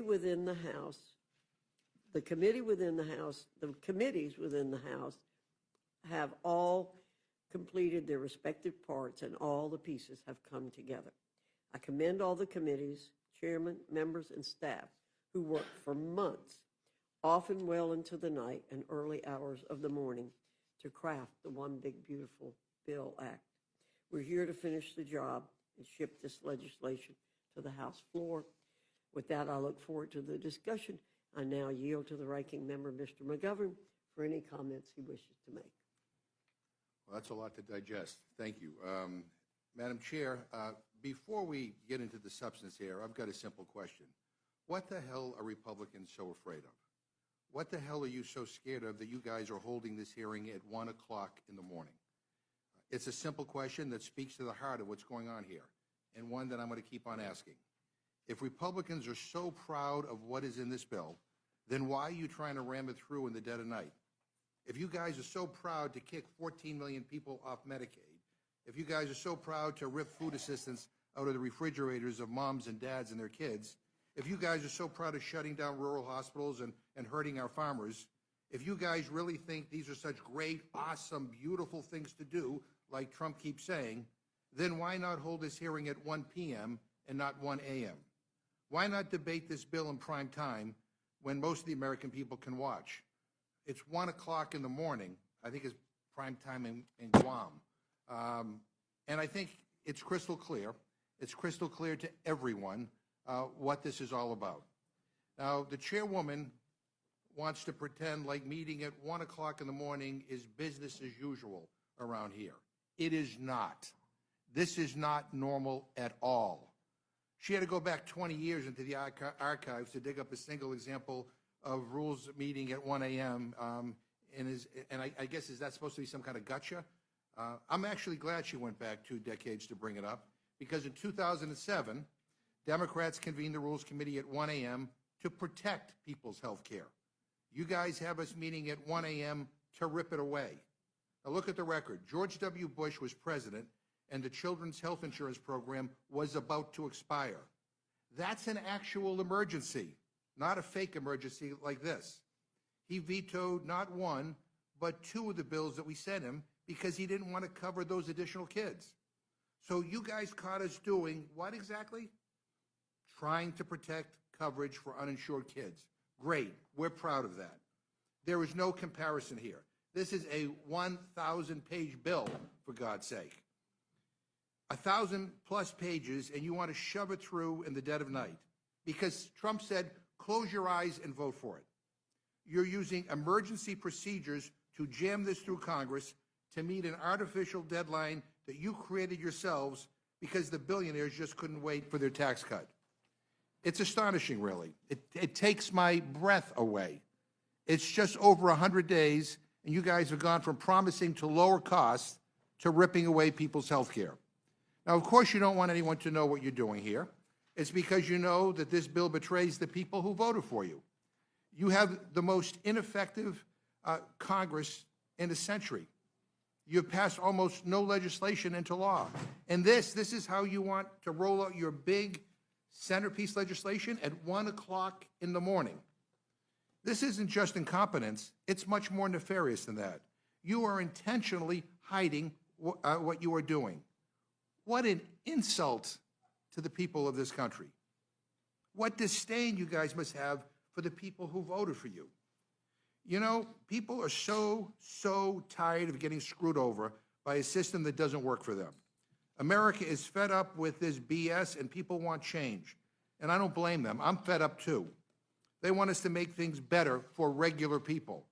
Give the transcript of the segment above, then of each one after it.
within the House, the committee within the House, the committees within the House have all completed their respective parts and all the pieces have come together. I commend all the committees, chairmen, members, and staff who worked for months, often well into the night and early hours of the morning, to craft the One Big Beautiful Bill Act. We're here to finish the job and ship this legislation to the House floor. With that, I look forward to the discussion. I now yield to the ranking member, Mr. McGovern, for any comments he wishes to make. Well, that's a lot to digest. Thank you. Madam Chair, before we get into the substance here, I've got a simple question. What the hell are Republicans so afraid of? What the hell are you so scared of that you guys are holding this hearing at 1 o'clock in the morning? It's a simple question that speaks to the heart of what's going on here, and one that I'm going to keep on asking. If Republicans are so proud of what is in this bill, then why are you trying to ram it through in the dead of night? If you guys are so proud to kick 14 million people off Medicaid, if you guys are so proud to rip food assistance out of the refrigerators of moms and dads and their kids, if you guys are so proud of shutting down rural hospitals and hurting our farmers, if you guys really think these are such great, awesome, beautiful things to do, like Trump keeps saying, then why not hold this hearing at 1 p.m. and not 1 a.m.? Why not debate this bill in prime time when most of the American people can watch? It's 1 o'clock in the morning. I think it's prime time in Guam. And I think it's crystal clear. It's crystal clear to everyone what this is all about. Now, the chairwoman wants to pretend like meeting at 1 o'clock in the morning is business as usual around here. It is not. This is not normal at all. She had to go back 20 years into the archives to dig up a single example of rules meeting at 1 a.m. I guess, is that supposed to be some kind of gotcha? I'm actually glad she went back 2 decades to bring it up, because in 2007, Democrats convened the Rules Committee at 1 a.m. to protect people's health care. You guys have us meeting at 1 a.m. to rip it away. Now look at the record. George W. Bush was president, and the Children's Health Insurance Program was about to expire. That's an actual emergency, not a fake emergency like this. He vetoed not 1, but 2 of the bills that we sent him because he didn't want to cover those additional kids. So you guys caught us doing what exactly? Trying to protect coverage for uninsured kids. Great, we're proud of that. There is no comparison here. This is a 1,000-page bill, for God's sake. 1,000+ pages, and you want to shove it through in the dead of night because Trump said, close your eyes and vote for it. You're using emergency procedures to jam this through Congress to meet an artificial deadline that you created yourselves because the billionaires just couldn't wait for their tax cut. It's astonishing, really. It takes my breath away. It's just over 100 days, and you guys have gone from promising to lower costs to ripping away people's health care. Now, of course, you don't want anyone to know what you're doing here. It's because you know that this bill betrays the people who voted for you. You have the most ineffective Congress in a century. You've passed almost no legislation into law. And this is how you want to roll out your big centerpiece legislation at 1 o'clock in the morning. This isn't just incompetence. It's much more nefarious than that. You are intentionally hiding what you are doing. What an insult to the people of this country. What disdain you guys must have for the people who voted for you. You know, people are so tired of getting screwed over by a system that doesn't work for them. America is fed up with this BS, and people want change. And I don't blame them. I'm fed up too. They want us to make things better for regular people.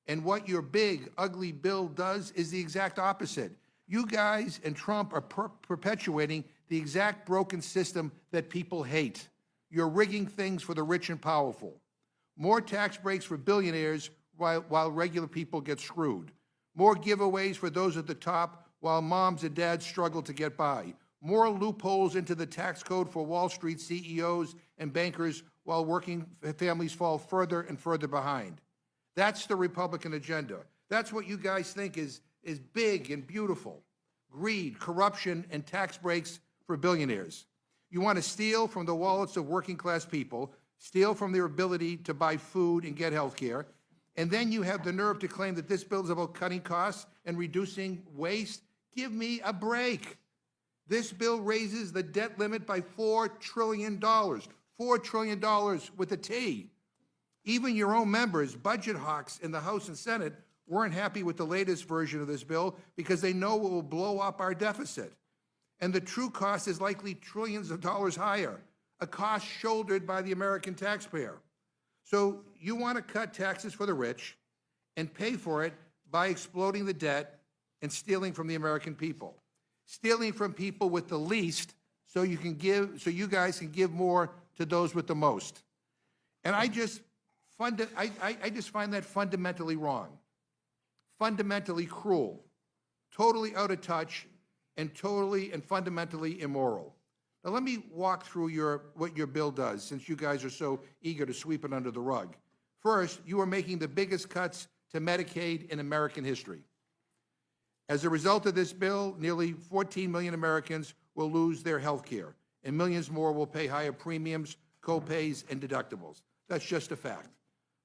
And what your big, ugly bill does is the exact opposite. You guys and Trump are perpetuating the exact broken system that people hate. You're rigging things for the rich and powerful. More tax breaks for billionaires while regular people get screwed. More giveaways for those at the top while moms and dads struggle to get by. More loopholes into the tax code for Wall Street CEOs and bankers while working families fall further and further behind. That's the Republican agenda. That's what you guys think is big and beautiful. Greed, corruption, and tax breaks for billionaires. You want to steal from the wallets of working class people steal from their ability to buy food and get health care, and then you have the nerve to claim that this bill is about cutting costs and reducing waste? Give me a break. This bill raises the debt limit by $4 trillion. $4 trillion with a T. Even your own members, budget hawks in the House and Senate, weren't happy with the latest version of this bill because they know it will blow up our deficit. And the true cost is likely trillions of dollars higher, a cost shouldered by the American taxpayer. So you want to cut taxes for the rich and pay for it by exploding the debt and stealing from the American people. Stealing from people with the least so you guys can give more to those with the most. And I just find that fundamentally wrong, fundamentally cruel, totally out of touch, and totally and fundamentally immoral. Now let me walk through what your bill does, since you guys are so eager to sweep it under the rug. First, you are making the biggest cuts to Medicaid in American history. As a result of this bill, nearly 14 million Americans will lose their health care, and millions more will pay higher premiums, co-pays, and deductibles. That's just a fact.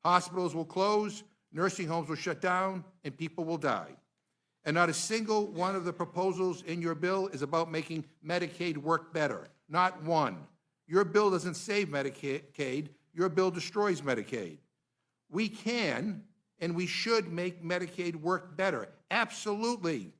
Hospitals will close, nursing homes will shut down, and people will die. And not a single one of the proposals in your bill is about making Medicaid work better. Not one. Your bill doesn't save Medicaid. Your bill destroys Medicaid. We can and we should make Medicaid work better. Absolutely.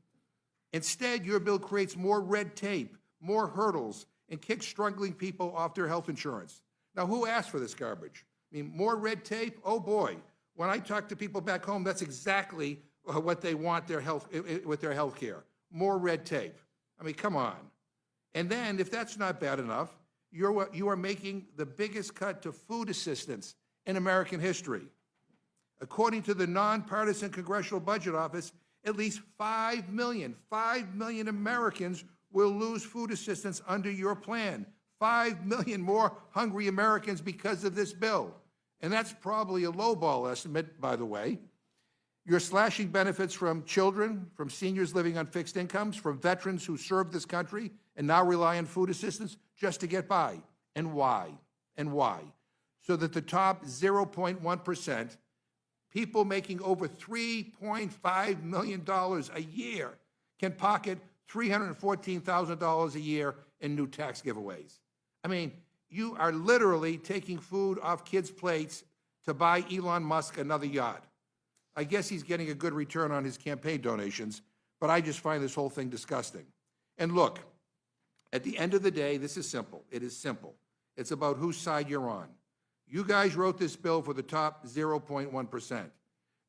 Instead, your bill creates more red tape, more hurdles, and kicks struggling people off their health insurance. Now, who asked for this garbage? I mean, more red tape? Oh, boy. When I talk to people back home, that's exactly what they want with their health care. More red tape. I mean, come on. And then, if that's not bad enough, you are making the biggest cut to food assistance in American history. According to the nonpartisan Congressional Budget Office, at least 5 million Americans will lose food assistance under your plan. 5 million more hungry Americans because of this bill. And that's probably a lowball estimate, by the way. You're slashing benefits from children, from seniors living on fixed incomes, from veterans who served this country and now rely on food assistance just to get by. And why? And why? So that the top 0.1%, people making over $3.5 million a year, can pocket $314,000 a year in new tax giveaways. I mean, you are literally taking food off kids' plates to buy Elon Musk another yacht. I guess he's getting a good return on his campaign donations, but I just find this whole thing disgusting. And look, at the end of the day, this is simple. It is simple. It's about whose side you're on. You guys wrote this bill for the top 0.1%.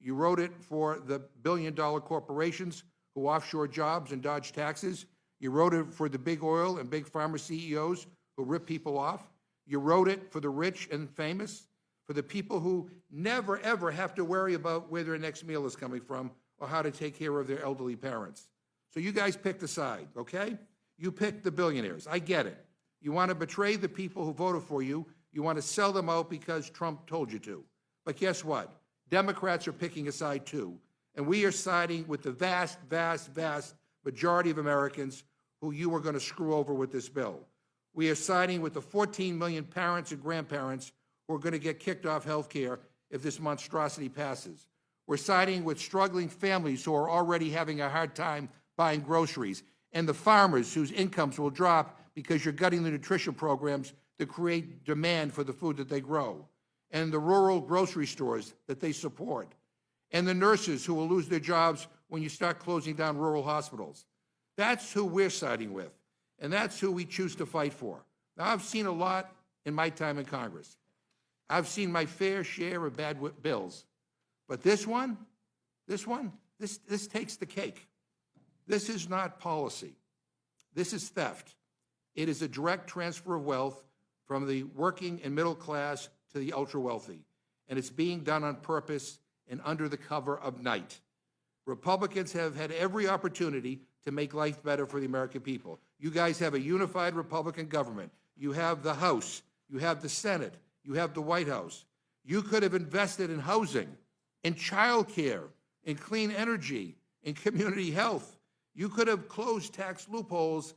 You wrote it for the billion-dollar corporations who offshore jobs and dodge taxes. You wrote it for the big oil and big pharma CEOs who rip people off. You wrote it for the rich and famous, for the people who never, ever have to worry about where their next meal is coming from or how to take care of their elderly parents. So you guys picked a side, okay? You picked the billionaires. I get it. You want to betray the people who voted for you. You want to sell them out because Trump told you to. But guess what? Democrats are picking a side too. And we are siding with the vast, vast, vast majority of Americans who you are going to screw over with this bill. We are siding with the 14 million parents and grandparents who are going to get kicked off health care if this monstrosity passes. We're siding with struggling families who are already having a hard time buying groceries, and the farmers whose incomes will drop because you're gutting the nutrition programs that create demand for the food that they grow, and the rural grocery stores that they support, and the nurses who will lose their jobs when you start closing down rural hospitals. That's who we're siding with, and that's who we choose to fight for. Now, I've seen a lot in my time in Congress. I've seen my fair share of bad bills, but this takes the cake. This is not policy. This is theft. It is a direct transfer of wealth from the working and middle class to the ultra-wealthy, and it's being done on purpose and under the cover of night. Republicans have had every opportunity to make life better for the American people. You guys have a unified Republican government. You have the House. You have the Senate. You have the White House. You could have invested in housing, in child care, in clean energy, in community health. You could have closed tax loopholes